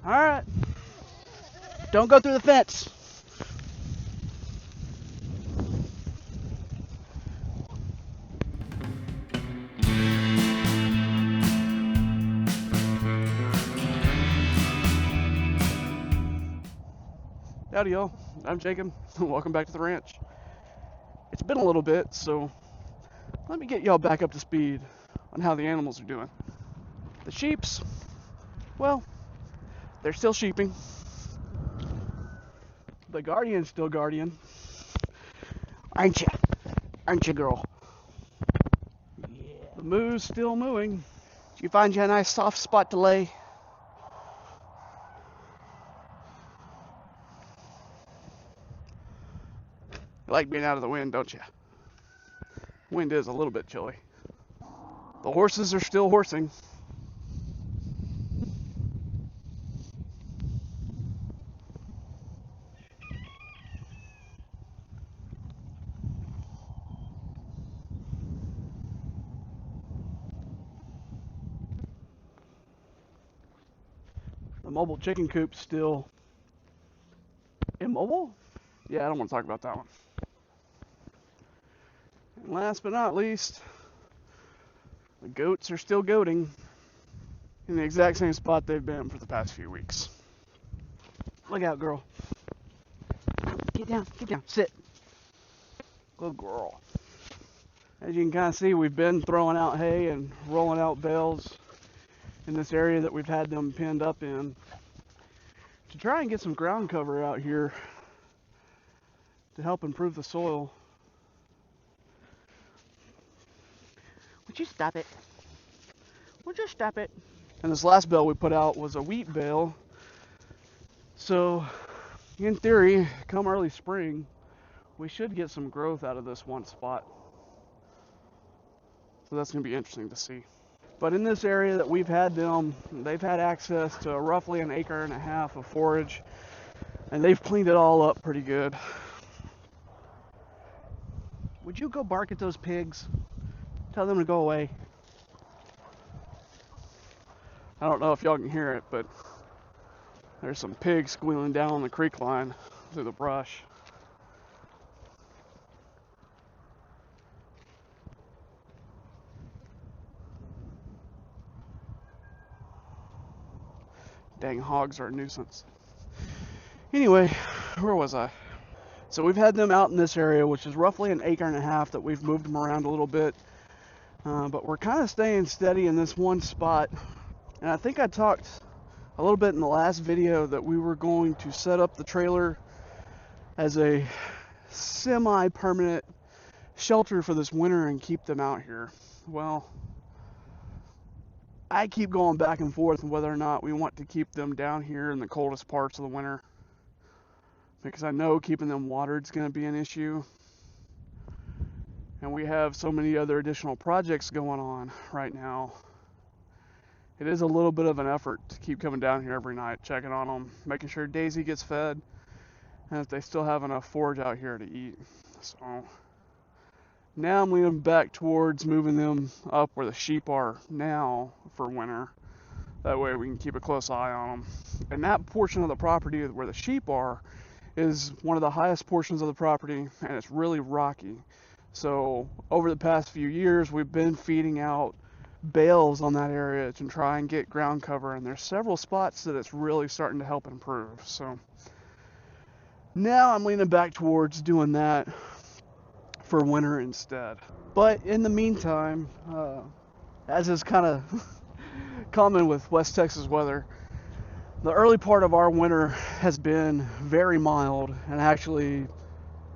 Alright. Don't go through the fence. Howdy, y'all. I'm Jacob. Welcome back to the ranch. It's been a little bit, so let me get y'all back up to speed on how the animals are doing. The sheeps, well, they're still sheeping. The guardian's still guardian. Aren't you? Aren't you, girl? Yeah. The moo's still mooing. Did you find you a nice soft spot to lay? You like being out of the wind, don't you? Wind is a little bit chilly. The horses are still horsing. The mobile chicken coop's still immobile? Yeah, I don't want to talk about that one. And last but not least, the goats are still goating in the exact same spot they've been for the past few weeks. Look out, girl. Get down, sit. Good girl. As you can kind of see, we've been throwing out hay and rolling out bales in this area that we've had them pinned up in to try and get some ground cover out here to help improve the soil. Would you stop it? Would you stop it? And this last bale we put out was a wheat bale. So, in theory, come early spring, we should get some growth out of this one spot. So that's going to be interesting to see. But in this area that we've had them, they've had access to roughly an acre and a half of forage, and they've cleaned it all up pretty good. Would you go bark at those pigs? Tell them to go away. I don't know if y'all can hear it, but there's some pigs squealing down the creek line through the brush. Dang hogs are a nuisance. Anyway, where was I? So we've had them out in this area, which is roughly an acre and a half that we've moved them around a little bit. But we're kind of staying steady in this one spot. And I think I talked a little bit in the last video that we were going to set up the trailer as a semi-permanent shelter for this winter and keep them out here. Well, I keep going back and forth whether or not we want to keep them down here in the coldest parts of the winter, because I know keeping them watered is going to be an issue. And we have so many other additional projects going on right now. It is a little bit of an effort to keep coming down here every night, checking on them, making sure Daisy gets fed, and if they still have enough forage out here to eat. So now I'm leaning back towards moving them up where the sheep are now for winter. That way we can keep a close eye on them. And that portion of the property where the sheep are is one of the highest portions of the property, and it's really rocky. So over the past few years, we've been feeding out bales on that area to try and get ground cover, and there's several spots that it's really starting to help improve. So now I'm leaning back towards doing that for winter instead. But in the meantime, as is kind of common with West Texas weather, the early part of our winter has been very mild and actually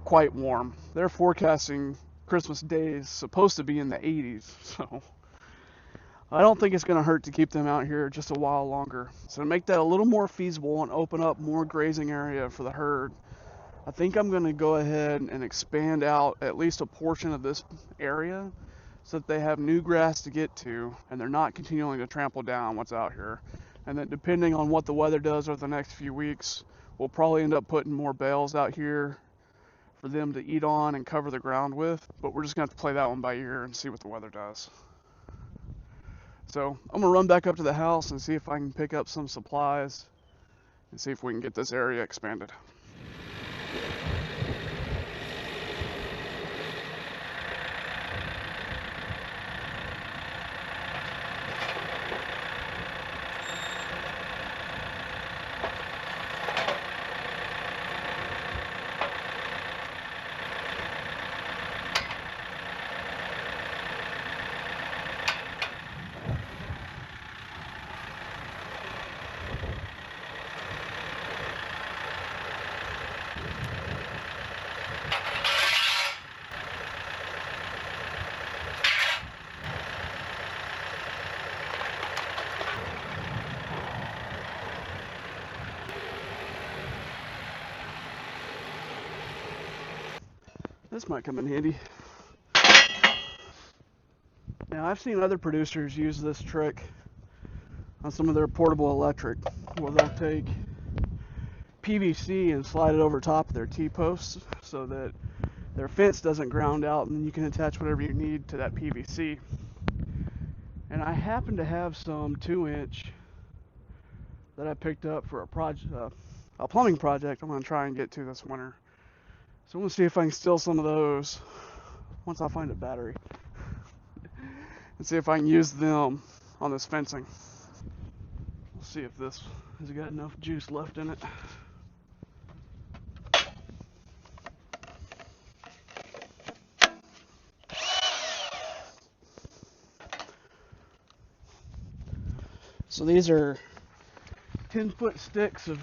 quite warm. They're forecasting Christmas days supposed to be in the 80s, so I don't think it's going to hurt to keep them out here just a while longer. So to make that a little more feasible and open up more grazing area for the herd, I think I'm going to go ahead and expand out at least a portion of this area so that they have new grass to get to and they're not continuing to trample down what's out here. And then depending on what the weather does over the next few weeks, we'll probably end up putting more bales out here for them to eat on and cover the ground with, but we're just going to have to play that one by ear and see what the weather does. So I'm going to run back up to the house and see if I can pick up some supplies and see if we can get this area expanded. This might come in handy. Now, I've seen other producers use this trick on some of their portable electric, where they'll take PVC and slide it over top of their T-posts so that their fence doesn't ground out, and you can attach whatever you need to that PVC. And I happen to have some 2-inch that I picked up for a plumbing project I'm going to try and get to this winter. So I'm going to see if I can steal some of those once I find a battery, and see if I can use them on this fencing. We'll see if this has got enough juice left in it. So these are 10-foot sticks of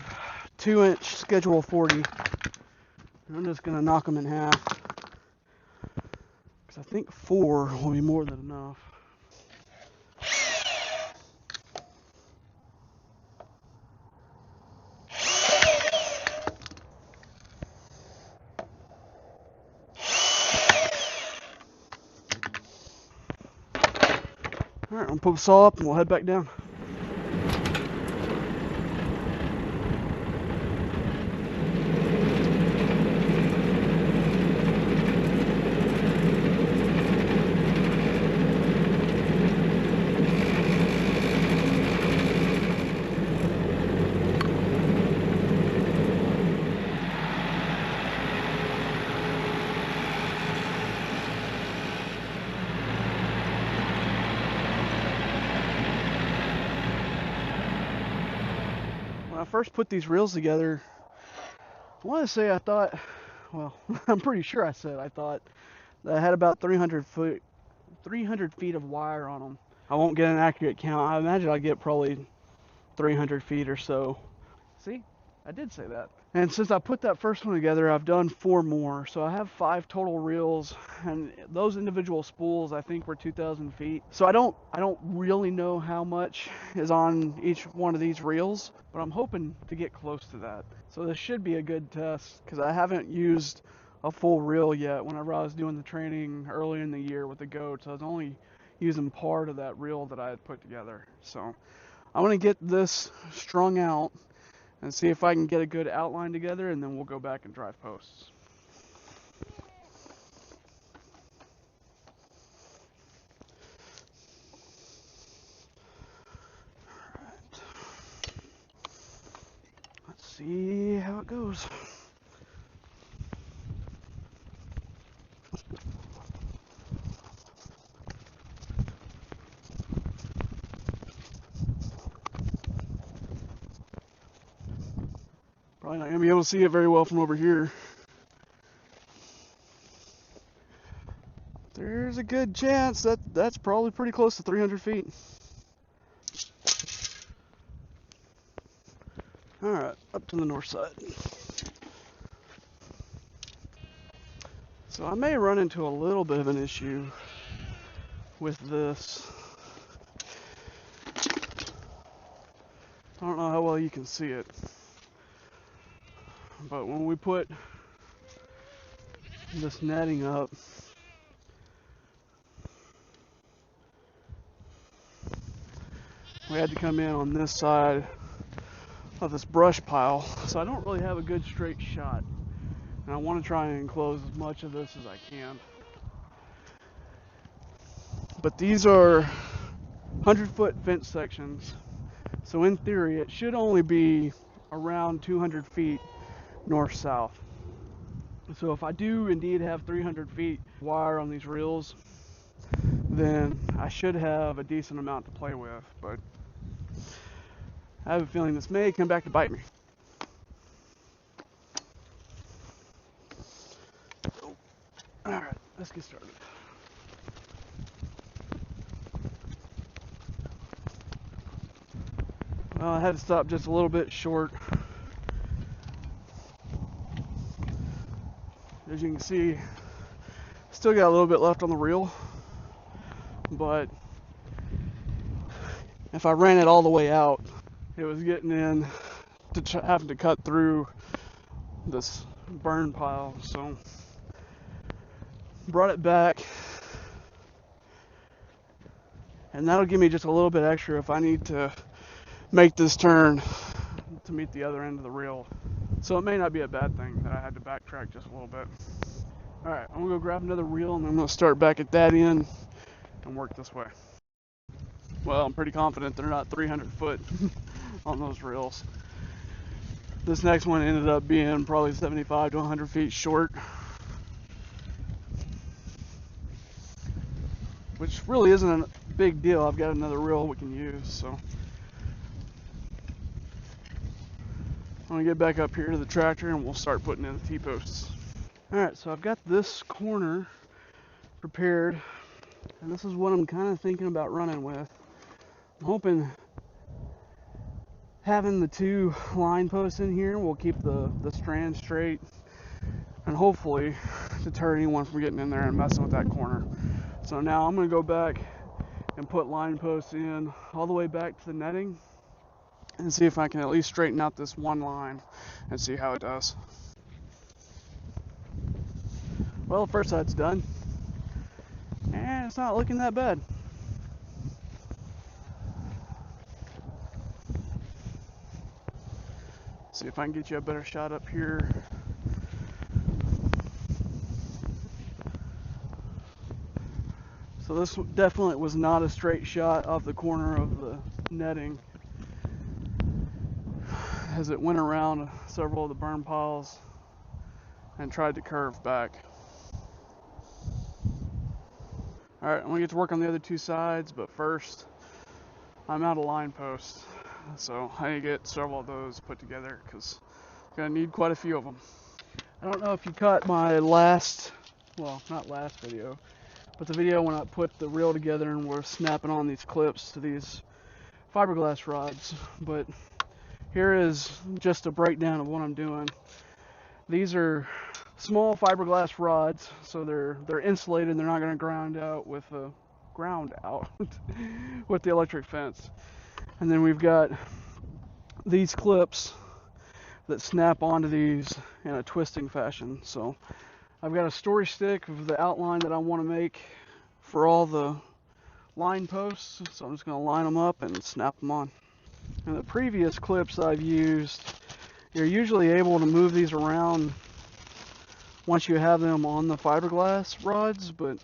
2-inch Schedule 40. And I'm just going to knock them in half, because I think 4 will be more than enough. Alright, I'm going to pull the saw up and we'll head back down. When I first put these reels together, I want to say I thought, well, I'm pretty sure I thought that I had about 300 feet of wire on them. I won't get an accurate count. I imagine I'll get probably 300 feet or so. See, I did say that. And since I put that first one together, I've done 4 more. So I have 5 total reels, and those individual spools I think were 2,000 feet. So I don't really know how much is on each one of these reels, but I'm hoping to get close to that. So this should be a good test, because I haven't used a full reel yet. Whenever I was doing the training early in the year with the goats, I was only using part of that reel that I had put together. So I want to get this strung out and see if I can get a good outline together, and then we'll go back and drive posts. Alright. Let's see how it goes. Probably not going to be able to see it very well from over here. There's a good chance that's probably pretty close to 300 feet. Alright, up to the north side. So I may run into a little bit of an issue with this. I don't know how well you can see it, but when we put this netting up, we had to come in on this side of this brush pile, so I don't really have a good straight shot, and I want to try and enclose as much of this as I can. But these are 100-foot fence sections, so in theory it should only be around 200 feet north-south. So if I do indeed have 300 feet wire on these reels, then I should have a decent amount to play with, but I have a feeling this may come back to bite me. Alright, let's get started. Well, I had to stop just a little bit short. As you can see, still got a little bit left on the reel, but if I ran it all the way out, it was getting in to having to cut through this burn pile. So brought it back, and that'll give me just a little bit extra if I need to make this turn to meet the other end of the reel. So it may not be a bad thing that I had to backtrack just a little bit. Alright, I'm gonna go grab another reel and I'm gonna start back at that end and work this way. Well, I'm pretty confident they're not 300 foot on those reels. This next one ended up being probably 75 to 100 feet short, which really isn't a big deal. I've got another reel we can use, so I'm gonna get back up here to the tractor and we'll start putting in the T-posts. Alright, so I've got this corner prepared, and this is what I'm kind of thinking about running with. I'm hoping having the 2 line posts in here will keep the strand straight and hopefully deter anyone from getting in there and messing with that corner. So now I'm going to go back and put line posts in all the way back to the netting and see if I can at least straighten out this one line and see how it does. Well, the first side's done, and it's not looking that bad. See if I can get you a better shot up here. So this definitely was not a straight shot off the corner of the netting, as it went around several of the burn piles and tried to curve back. Alright, I'm going to get to work on the other 2 sides, but first, I'm out of line posts. So I need to get several of those put together because I'm going to need quite a few of them. I don't know if you caught my last, well, not last video, but the video when I put the reel together and we're snapping on these clips to these fiberglass rods. But here is just a breakdown of what I'm doing. These are small fiberglass rods, so they're insulated. They're not going to ground out with the electric fence. And then we've got these clips that snap onto these in a twisting fashion. So I've got a story stick of the outline that I want to make for all the line posts. So I'm just going to line them up and snap them on. And the previous clips I've used, you're usually able to move these around once you have them on the fiberglass rods, but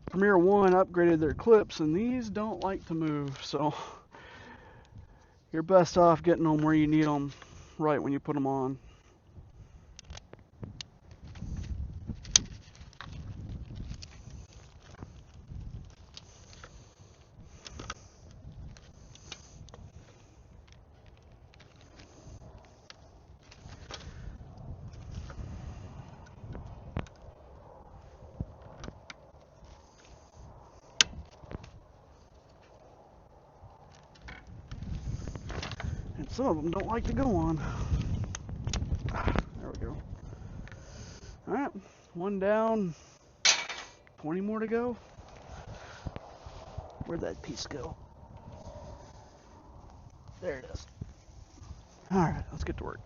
Premier One upgraded their clips and these don't like to move, so you're best off getting them where you need them right when you put them on. And some of them don't like to go on. There we go. Alright, one down, 20 more to go. Where'd that piece go? There it is. Alright, let's get to work.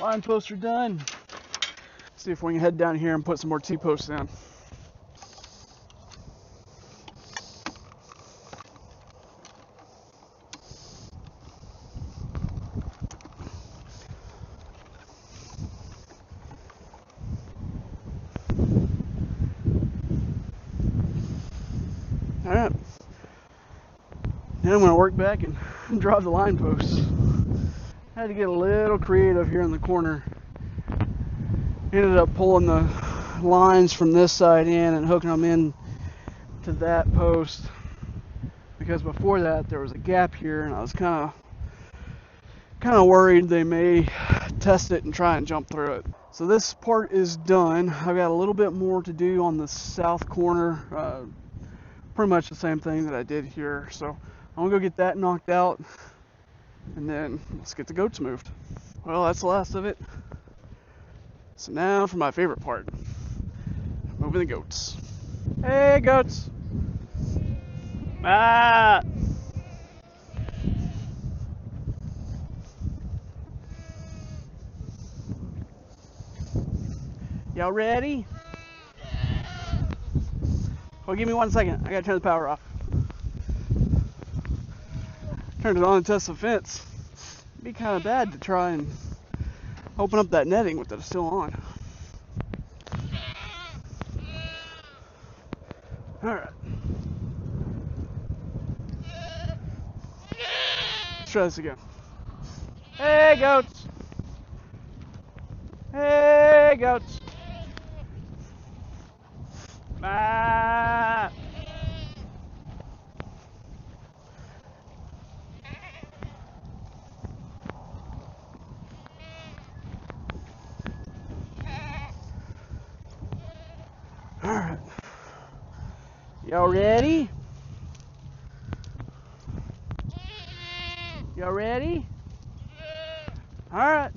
Line posts are done. See if we can head down here and put some more T-posts in. Alright. Now I'm going to work back and drop the line posts. I had to get a little creative here in the corner. Ended up pulling the lines from this side in and hooking them in to that post, because before that there was a gap here and I was kind of worried they may test it and try and jump through it. So this part is done. I've got a little bit more to do on the south corner, pretty much the same thing that I did here. So I'm gonna go get that knocked out and then let's get the goats moved. Well, that's the last of it. So now for my favorite part, moving the goats. Hey, goats! Ah! Y'all ready? Well, give me 1 second. I gotta turn the power off. Turned it on and test the fence. It'd be kind of bad to try and open up that netting with it still on. Alright. Let's try this again. Hey, goats! Hey, goats! Ah! Alright. Y'all ready? Y'all ready? Alright.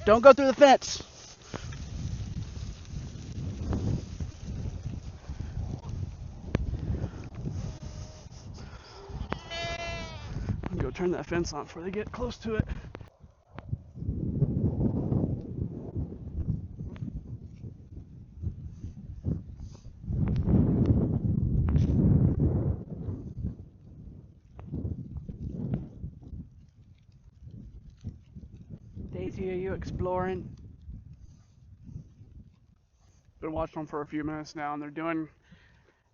Don't go through the fence. I'm gonna go turn that fence on before they get close to it. Daisy, are you exploring? Been watching them for a few minutes now, and they're doing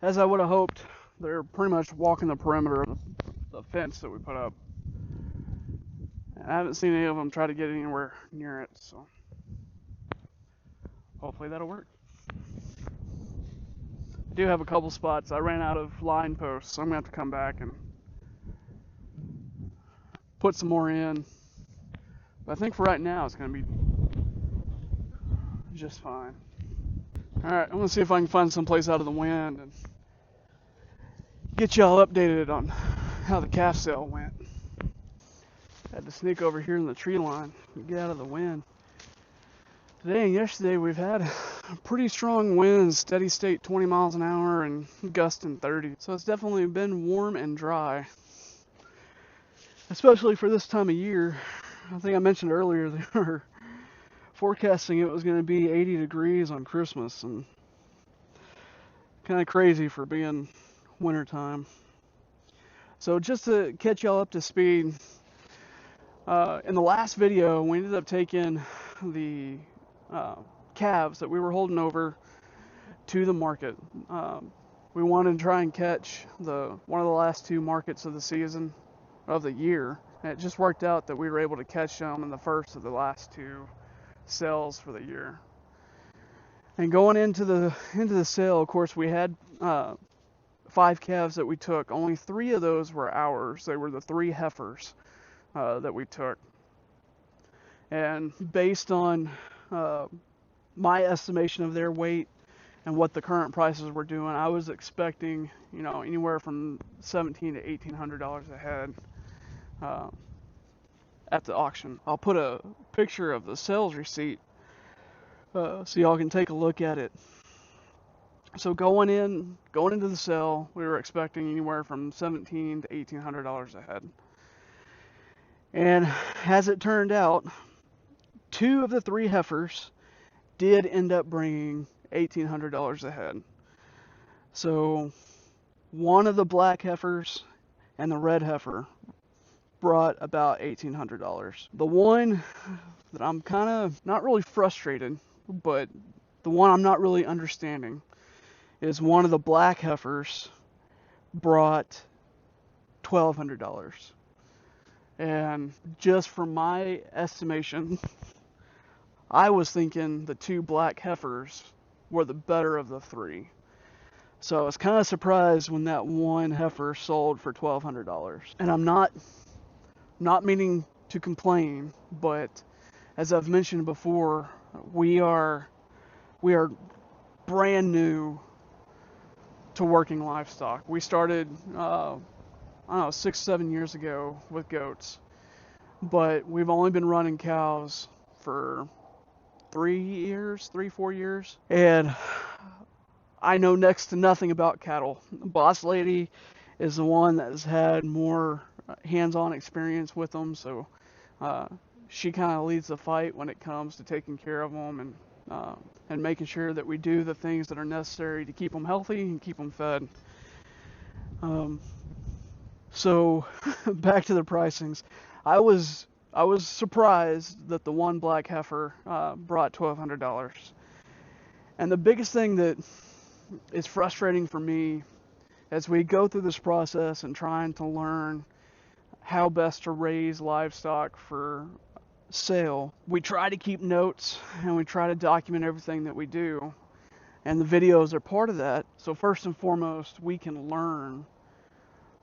as I would have hoped. They're pretty much walking the perimeter of the fence that we put up. And I haven't seen any of them try to get anywhere near it, so hopefully that'll work. I do have a couple spots. I ran out of line posts, so I'm gonna have to come back and put some more in. But I think for right now it's gonna be just fine. Alright, I'm gonna see if I can find some place out of the wind and get y'all updated on how the calf sale went. Had to sneak over here in the tree line and get out of the wind. Today and yesterday we've had pretty strong winds, steady state 20 miles an hour and gusting 30. So it's definitely been warm and dry, especially for this time of year. I think I mentioned earlier they were forecasting it was going to be 80 degrees on Christmas, and kind of crazy for being wintertime. So just to catch y'all up to speed, in the last video we ended up taking the calves that we were holding over to the market. We wanted to try and catch one of the last two markets of the season, of the year, and it just worked out that we were able to catch them in the first of the last two sales for the year. And going into the sale, of course, we had 5 calves that we took. Only 3 of those were ours. They were the 3 heifers that we took. And based on my estimation of their weight and what the current prices were doing, I was expecting, anywhere from $1,700 to $1,800 a head at the auction. I'll put a picture of the sales receipt so y'all can take a look at it. So going into the sale, we were expecting anywhere from $1,700 to $1,800 a head. And as it turned out, 2 of the 3 heifers did end up bringing $1,800 a head. So one of the black heifers and the red heifer brought about $1,800. The one that I'm kind of not really frustrated, but the one I'm not really understanding is one of the black heifers brought $1,200. And just from my estimation, I was thinking the 2 black heifers were the better of the 3. So I was kind of surprised when that one heifer sold for $1,200. And I'm not meaning to complain, but as I've mentioned before, we are brand new to working livestock. We started, I don't know, 6-7 years ago with goats, but we've only been running cows for 3-4 years, and I know next to nothing about cattle. Boss lady is the one that has had more hands-on experience with them, so she kind of leads the fight when it comes to taking care of them and making sure that we do the things that are necessary to keep them healthy and keep them fed. So back to the pricings. I was surprised that the one black heifer brought $1,200. And the biggest thing that is frustrating for me as we go through this process and trying to learn how best to raise livestock for sale, we try to keep notes and we try to document everything that we do. And the videos are part of that. So first and foremost, we can learn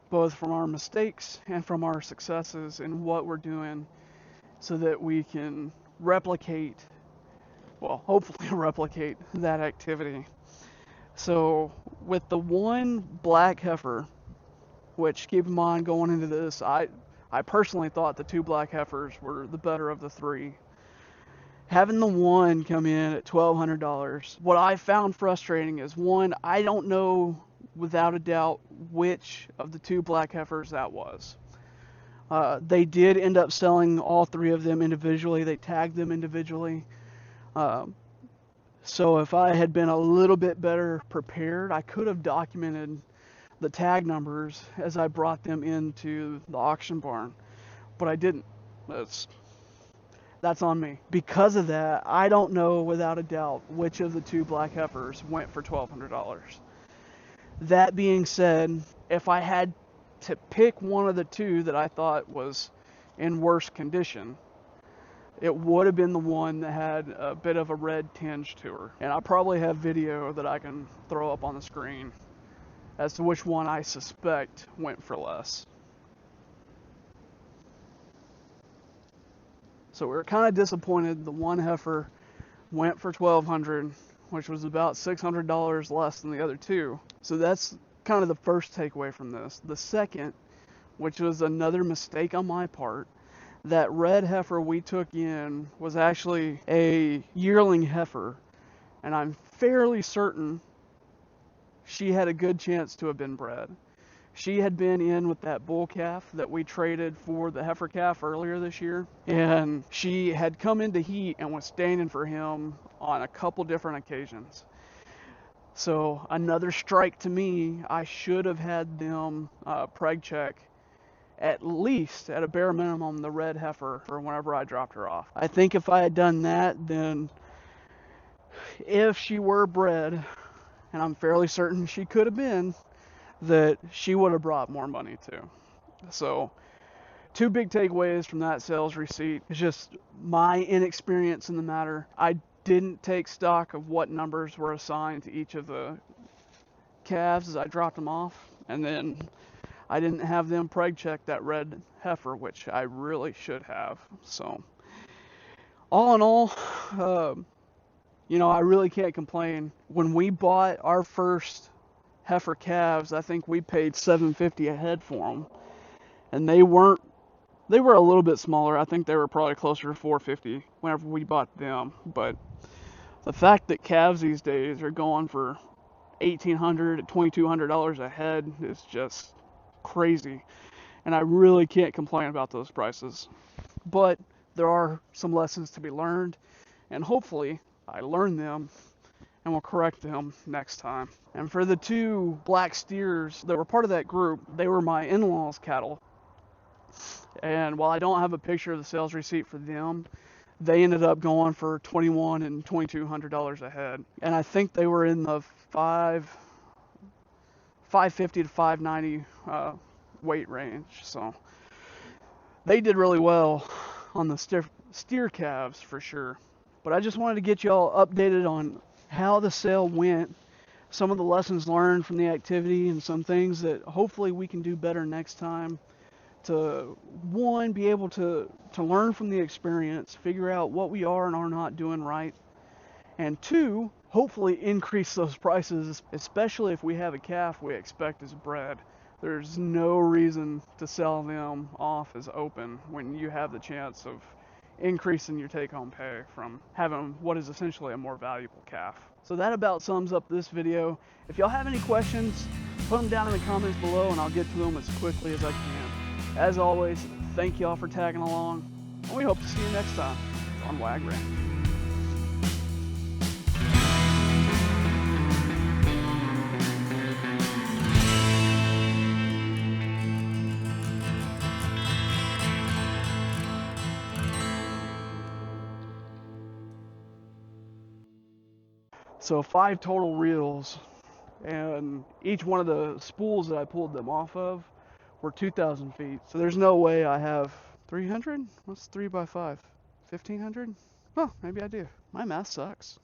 both from our mistakes and from our successes in what we're doing so that we can replicate, well, hopefully replicate that activity. So with the one black heifer, which keep in mind going into this, I personally thought the 2 black heifers were the better of the 3. Having the one come in at $1,200, what I found frustrating is, one, I don't know without a doubt which of the 2 black heifers that was. They did end up selling all 3 of them individually. They tagged them individually. So if I had been a little bit better prepared, I could have documented the tag numbers as I brought them into the auction barn, but I didn't. That's on me. Because of that, I don't know without a doubt which of the 2 black heifers went for $1,200. That being said, if I had to pick one of the 2 that I thought was in worse condition, it would have been the one that had a bit of a red tinge to her. And I probably have video that I can throw up on the screen as to which one I suspect went for less. So we were kind of disappointed the one heifer went for $1,200, which was about $600 less than the other 2. So that's kind of the first takeaway from this. The second, which was another mistake on my part, that red heifer we took in was actually a yearling heifer, and I'm fairly certain she had a good chance to have been bred. She had been in with that bull calf that we traded for the heifer calf earlier this year, and she had come into heat and was standing for him on a couple different occasions. So another strike to me. I should have had them preg check at least, at a bare minimum, the red heifer for whenever I dropped her off. I think if I had done that, then if she were bred, and I'm fairly certain she could have been, that she would have brought more money too. So 2 big takeaways from that sales receipt is just my inexperience in the matter. I didn't take stock of what numbers were assigned to each of the calves as I dropped them off, and then I didn't have them preg check that red heifer, which I really should have. So all in all, I really can't complain. When we bought our first heifer calves, I think we paid $750 a head for them, and they were a little bit smaller. I think they were probably closer to $450 whenever we bought them. But the fact that calves these days are going for $1,800 to $2,200 a head is just crazy, and I really can't complain about those prices. But there are some lessons to be learned, and hopefully I learn them and will correct them next time. And for the 2 black steers that were part of that group, they were my in-laws' cattle. And while I don't have a picture of the sales receipt for them, they ended up going for $2,100 and $2,200 a head. And I think they were in the $550 to $590 weight range. So they did really well on the steer calves for sure. But I just wanted to get y'all updated on how the sale went, some of the lessons learned from the activity, and some things that hopefully we can do better next time to, one, be able to learn from the experience, figure out what we are and are not doing right, and 2, hopefully increase those prices, especially if we have a calf we expect is bred. There's no reason to sell them off as open when you have the chance of increasing your take-home pay from having what is essentially a more valuable calf. So that about sums up this video. If y'all have any questions, put them down in the comments below and I'll get to them as quickly as I can. As always, thank y'all for tagging along, and we hope to see you next time on Wag Ranch. So 5 total reels, and each one of the spools that I pulled them off of were 2,000 feet. So there's no way I have 300? What's 3 by 5? 1,500? Oh, maybe I do. My math sucks.